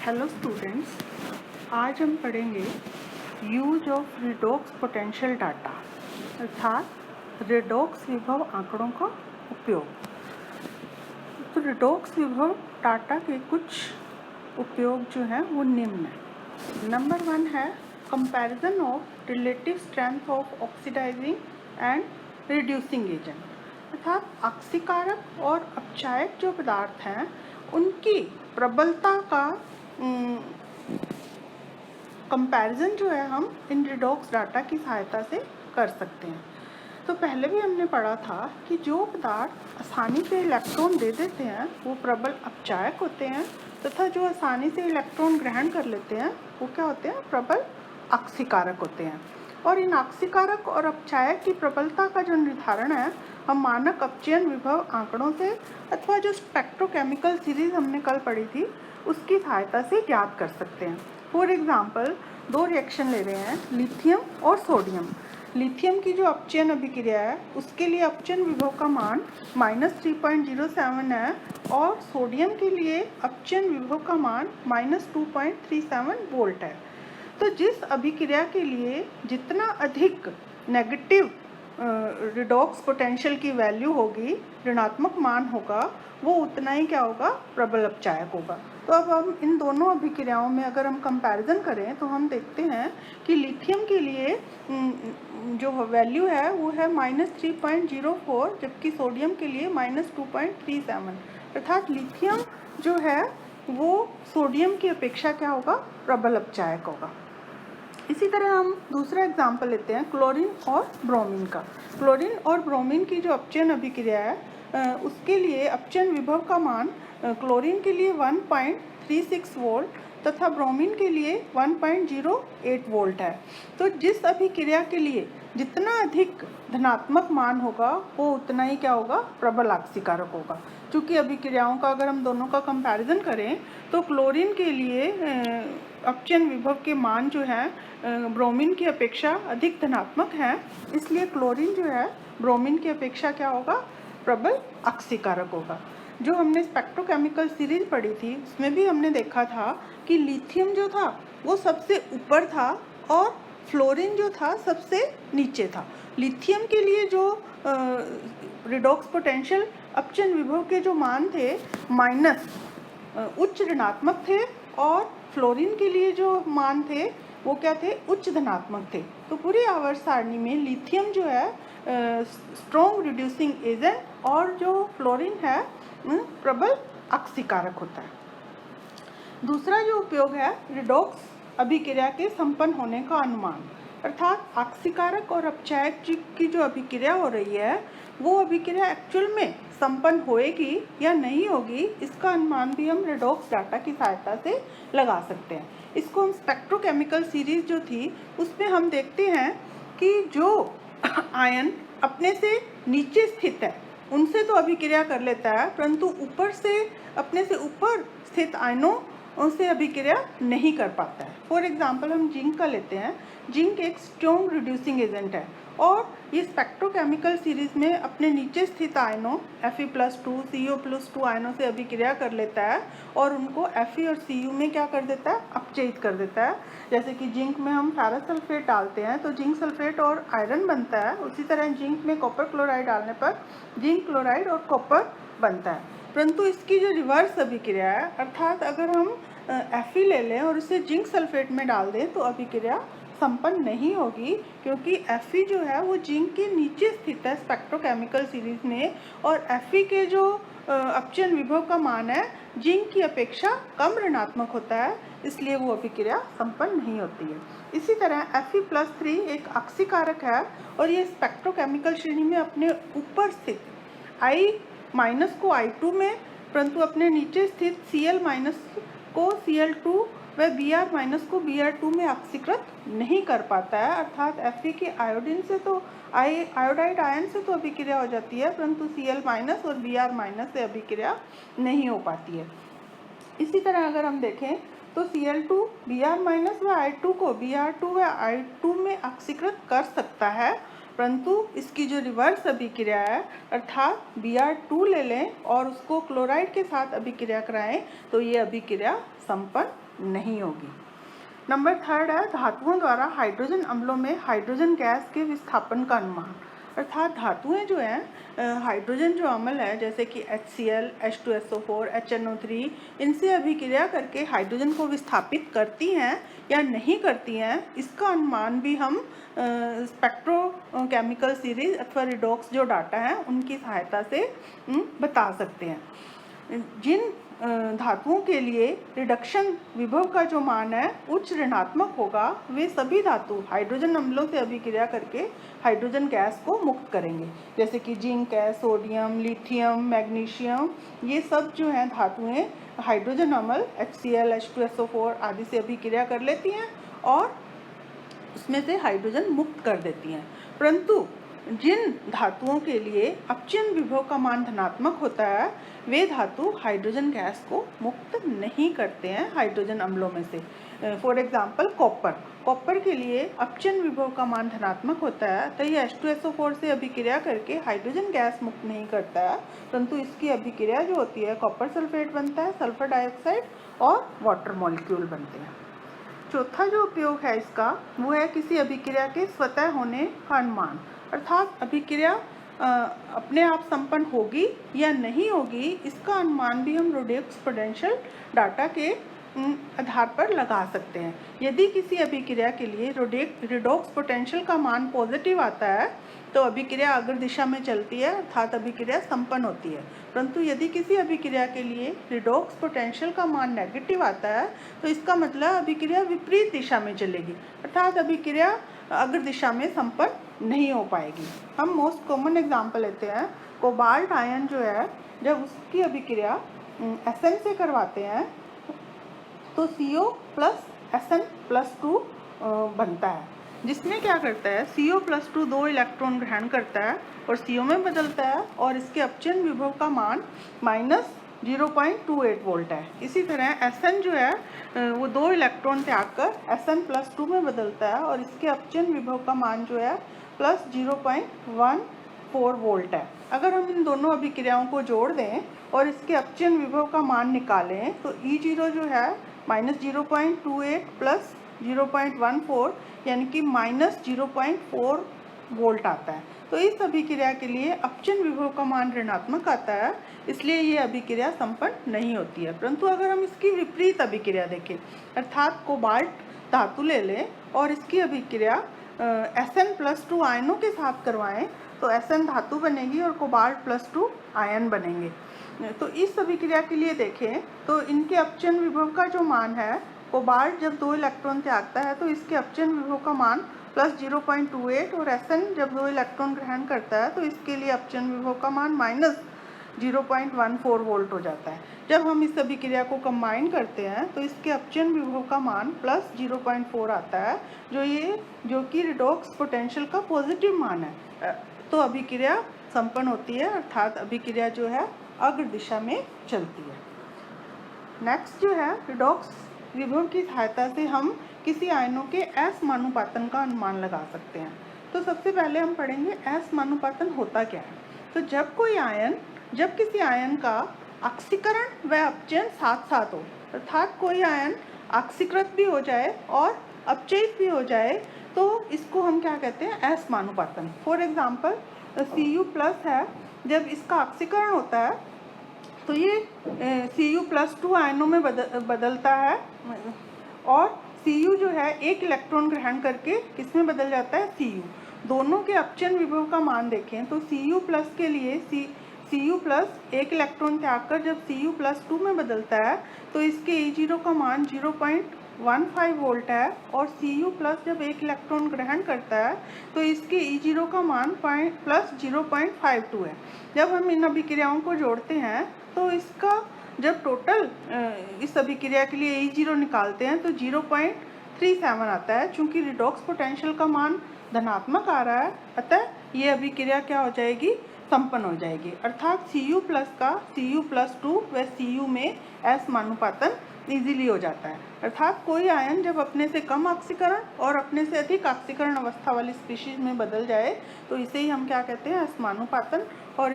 Hello students, आज हम पढ़ेंगे use of redox potential data अर्थात रिडॉक्स विभव आंकड़ों का उपयोग। तो रिडॉक्स विभव डाटा के कुछ उपयोग जो हैं वो निम्न हैं। नंबर 1 है comparison of relative strength of oxidising and reducing agent, अर्थात ऑक्सीकारक और अपचायक जो पदार्थ हैं उनकी प्रबलता का कंपैरिजन जो है हम इन रिडॉक्स डाटा की सहायता से कर सकते हैं। तो पहले भी हमने पढ़ा था कि जो पदार्थ आसानी से इलेक्ट्रॉन दे देते हैं वो प्रबल अपचायक होते हैं, तथा जो आसानी से इलेक्ट्रॉन ग्रहण कर लेते हैं वो क्या होते हैं, प्रबल ऑक्सीकारक होते हैं। और इन ऑक्सीकारक और अपचायक की प्रबलता का जो निर्धारण है हम मानक अपचयन विभव आंकड़ों से अथवा जो स्पेक्ट्रोकेमिकल सीरीज हमने कल पढ़ी थी उसकी सहायता से ज्ञात कर सकते हैं। फॉर एग्जाम्पल, दो रिएक्शन ले रहे हैं, लिथियम और सोडियम। लिथियम की जो अपचयन अभिक्रिया है उसके लिए अपचयन विभव का मान -3.07 है और सोडियम के लिए अपचयन विभव का मान -2.37 वोल्ट है। तो जिस अभिक्रिया के लिए जितना अधिक नेगेटिव रिडॉक्स पोटेंशियल की वैल्यू होगी, ऋणात्मक मान होगा, वो उतना ही क्या होगा, प्रबल अपचायक होगा। तो अब हम इन दोनों अभिक्रियाओं में अगर हम कंपैरिजन करें तो हम देखते हैं कि लिथियम के लिए जो वैल्यू है वो है -3.04, जबकि सोडियम के लिए -2.37, अर्थात लिथियम जो है वो सोडियम की अपेक्षा क्या होगा, प्रबल अपचायक होगा। इसी तरह हम दूसरा एग्जाम्पल लेते हैं क्लोरीन और ब्रोमीन का। क्लोरीन और ब्रोमीन की जो अपचयन अभिक्रिया है उसके लिए अपचयन विभव का मान क्लोरीन के लिए 1.36 वोल्ट तथा ब्रोमीन के लिए 1.08 वोल्ट है। तो जिस अभिक्रिया के लिए जितना अधिक धनात्मक मान होगा वो उतना ही क्या होगा, प्रबल ऑक्सीकारक होगा। चूँकि अभिक्रियाओं का अगर हम दोनों का कंपैरिजन करें तो क्लोरीन के लिए अपचयन विभव के मान जो है ब्रोमीन की अपेक्षा अधिक धनात्मक है, इसलिए क्लोरीन जो है ब्रोमीन की अपेक्षा क्या होगा, प्रबल ऑक्सीकारक होगा। जो हमने स्पेक्ट्रोकेमिकल सीरीज पढ़ी थी उसमें भी हमने देखा था कि लिथियम जो था वो सबसे ऊपर था और फ्लोरीन जो था सबसे नीचे था। लिथियम के लिए जो रिडॉक्स पोटेंशियल अपचयन विभव के जो मान थे माइनस उच्च ऋणात्मक थे और फ्लोरीन के लिए जो मान थे वो क्या थे, उच्च धनात्मक थे। तो पूरी आवर्त सारणी में लिथियम जो है स्ट्रॉन्ग रिड्यूसिंग एजेंट और जो फ्लोरीन है प्रबल ऑक्सीकारक होता है। दूसरा जो उपयोग है रिडॉक्स अभिक्रिया के संपन्न होने का अनुमान, अर्थात ऑक्सीकारक और अपचायक की जो अभिक्रिया हो रही है वो अभिक्रिया एक्चुअल में संपन्न होएगी या नहीं होगी, इसका अनुमान भी हम रिडॉक्स डाटा की सहायता से लगा सकते हैं। इसको हम स्पेक्ट्रोकेमिकल सीरीज जो थी उसमें हम देखते हैं कि जो आयन अपने से नीचे स्थित है उनसे तो अभिक्रिया कर लेता है, परंतु ऊपर से अपने से ऊपर स्थित आयनों उनसे अभिक्रिया नहीं कर पाता है। फॉर एग्जांपल हम जिंक का लेते हैं। जिंक एक स्ट्रॉन्ग रिड्यूसिंग एजेंट है और ये स्पेक्ट्रोकेमिकल सीरीज में अपने नीचे स्थित आयनों Fe+2 Co+2 आयनों से अभिक्रिया कर लेता है और उनको Fe और Cu में क्या कर देता है, अपचयित कर देता है। जैसे कि जिंक में हम फेरस सल्फेट डालते हैं तो जिंक सल्फेट और आयरन बनता है, उसी तरह जिंक में कॉपर क्लोराइड डालने पर जिंक क्लोराइड और कॉपर बनता है। परंतु इसकी जो रिवर्स अभिक्रिया है, अर्थात अगर हम Fe ले लें और उसे जिंक सल्फेट में डाल दें तो अभिक्रिया संपन्न नहीं होगी, क्योंकि Fe जो है वो जिंक के नीचे स्थित है स्पेक्ट्रोकेमिकल सीरीज में और Fe के जो अपचयन विभव का मान है जिंक की अपेक्षा कम ऋणात्मक होता है, इसलिए वो अभिक्रिया संपन्न नहीं होती है। इसी तरह Fe+3 एक ऑक्सीकारक है और ये स्पेक्ट्रोकेमिकल श्रेणी में अपने ऊपर स्थित I- को I2 में, परंतु अपने नीचे स्थित Cl- को Cl2 व Br- को Br2 में ऑक्सीकृत नहीं कर पाता है। अर्थात Fe की आयोडीन से तो आयोडाइड आयन से तो अभिक्रिया हो जाती है, परंतु Cl- और Br- से अभिक्रिया नहीं हो पाती है। इसी तरह अगर हम देखें तो Cl2 Br- व I2 को Br2 व I2 में ऑक्सीकृत कर सकता है, परंतु इसकी जो रिवर्स अभिक्रिया है अर्थात Br2 ले लें और उसको क्लोराइड के साथ अभिक्रिया कराएं तो ये अभिक्रिया संपन्न नहीं होगी। नंबर 3 है धातुओं द्वारा हाइड्रोजन अम्लों में हाइड्रोजन गैस के विस्थापन का अनुमान। अर्थात धातुएं जो हैं हाइड्रोजन जो अम्ल है जैसे कि HCl, H2SO4, HNO3 इनसे अभिक्रिया करके हाइड्रोजन को विस्थापित करती हैं या नहीं करती हैं, इसका अनुमान भी हम स्पेक्ट्रोकेमिकल सीरीज अथवा रिडॉक्स जो डाटा हैं उनकी सहायता से बता सकते हैं। जिन धातुओं के लिए रिडक्शन विभव का जो मान है उच्च ऋणात्मक होगा, वे सभी धातु हाइड्रोजन अम्लों से अभिक्रिया करके हाइड्रोजन गैस को मुक्त करेंगे। जैसे कि जिंक है, सोडियम, लिथियम, मैग्नीशियम, ये सब जो हैं धातुएं हाइड्रोजन अम्ल HCl, H2SO4 आदि से अभिक्रिया कर लेती हैं और उसमें से हाइड्रोजन मुक्त कर देती हैं। परंतु जिन धातुओं के लिए अपचयन विभव का मान धनात्मक होता है, वे धातु हाइड्रोजन गैस को मुक्त नहीं करते हैं हाइड्रोजन अम्लों में से। फॉर एग्जांपल कॉपर के लिए अपचयन विभव का मान धनात्मक होता है, तो ये H2SO4 से अभिक्रिया करके हाइड्रोजन गैस मुक्त नहीं करता है, परंतु इसकी अभिक्रिया जो होती है कॉपर सल्फेट बनता है, सल्फर डाइऑक्साइड और वाटर मॉलिक्यूल बनते हैं। चौथा जो उपयोग है इसका वो है किसी अभिक्रिया के स्वतः होने का अनुमान। अर्थात अभिक्रिया अपने आप संपन्न होगी या नहीं होगी, इसका अनुमान भी हम रिडॉक्स पोटेंशियल डाटा के आधार पर लगा सकते हैं। यदि किसी अभिक्रिया के लिए रिडॉक्स पोटेंशियल का मान पॉजिटिव आता है तो अभिक्रिया अग्र दिशा में चलती है, अर्थात अभिक्रिया संपन्न होती है। परंतु यदि किसी अभिक्रिया के लिए रिडॉक्स पोटेंशियल का मान नेगेटिव आता है तो इसका मतलब अभिक्रिया विपरीत दिशा में चलेगी, अर्थात अभिक्रिया अग्र दिशा में संपन्न नहीं हो पाएगी। हम मोस्ट कॉमन एग्जांपल लेते हैं, कोबाल्ट आयन जो है जब उसकी अभिक्रिया Sn से करवाते हैं तो CO प्लस Sn प्लस 2 बनता है, जिसमें क्या करता है CO प्लस 2 2 इलेक्ट्रॉन ग्रहण करता है और CO में बदलता है और इसके अपचयन विभव का मान -0.28 वोल्ट है। इसी तरह Sn जो है वो 2 इलेक्ट्रॉन त्याग कर Sn प्लस 2 में बदलता है और इसके अपचयन विभव का मान जो है +0.14 वोल्ट है। अगर हम इन दोनों अभिक्रियाओं को जोड़ दें और इसके अपचयन विभव का मान निकालें तो E0 जो है -0.28 प्लस 0.14 यानी कि -0.4 वोल्ट आता है। तो इस अभिक्रिया के लिए अपचयन विभव का मान ऋणात्मक आता है, इसलिए ये अभिक्रिया संपन्न नहीं होती है। परंतु अगर हम इसकी विपरीत अभिक्रिया देखें, अर्थात कोबाल्ट धातु ले लें और इसकी अभिक्रिया Sn प्लस 2 आयनों के साथ करवाएं तो Sn धातु बनेगी और कोबाल्ट प्लस 2 आयन बनेंगे। तो इस अभिक्रिया के लिए देखें तो इनके अपचयन विभव का जो मान है, कोबाल्ट जब 2 इलेक्ट्रॉन त्यागता है तो इसके अपचयन विभव का मान +0.28 और Sn जब 2 इलेक्ट्रॉन ग्रहण करता है तो इसके लिए अपचयन विभव का मान -0.14 वोल्ट हो जाता है। जब हम इस अभिक्रिया को कंबाइन करते हैं तो इसके अपचयन विभव का मान +0.4 आता है, जो कि रिडॉक्स पोटेंशियल का पॉजिटिव मान है। तो अभिक्रिया संपन्न होती है, अर्थात अभिक्रिया जो है अग्र दिशा में चलती है। नेक्स्ट जो है रिडॉक्स विभव की सहायता से हम किसी आयनों के असमानुपातन का अनुमान लगा सकते हैं। तो सबसे पहले हम पढ़ेंगे असमानुपातन होता क्या है। तो जब किसी आयन का ऑक्सीकरण व अपचयन साथ साथ हो, अर्थात कोई आयन ऑक्सीकृत भी हो जाए और अपचयित भी हो जाए, तो इसको हम क्या कहते हैं असमानुपातन। फॉर एग्जांपल Cu+ है, जब इसका ऑक्सीकरण होता है तो ये Cu+2 आयनों में बदलता है और Cu जो है 1 इलेक्ट्रॉन ग्रहण करके किसमें बदल जाता है Cu। दोनों के अपचयन विभव का मान देखें तो Cu+ के लिए Cu+ 1 इलेक्ट्रॉन त्याग कर जब Cu+2 में बदलता है तो इसके E0 का मान 0.15 वोल्ट है और Cu+ जब 1 इलेक्ट्रॉन ग्रहण करता है तो इसके E0 का मान +0.52 है। जब हम इन अभिक्रियाओं को जोड़ते हैं तो इसका जब टोटल इस अभिक्रिया के लिए E0 निकालते हैं तो 0.37 आता है। चूँकि रिडॉक्स पोटेंशियल का मान धनात्मक आ रहा है, अतः ये अभिक्रिया क्या हो जाएगी, संपन्न हो जाएगी। अर्थात Cu+ का Cu+2 व Cu में असमानुपातन इजीली हो जाता है। अर्थात कोई आयन जब अपने से कम ऑक्सीकरण और अपने से अधिक ऑक्सीकरण अवस्था वाली स्पीशीज में बदल जाए तो इसे ही हम क्या कहते हैं असमानुपातन। और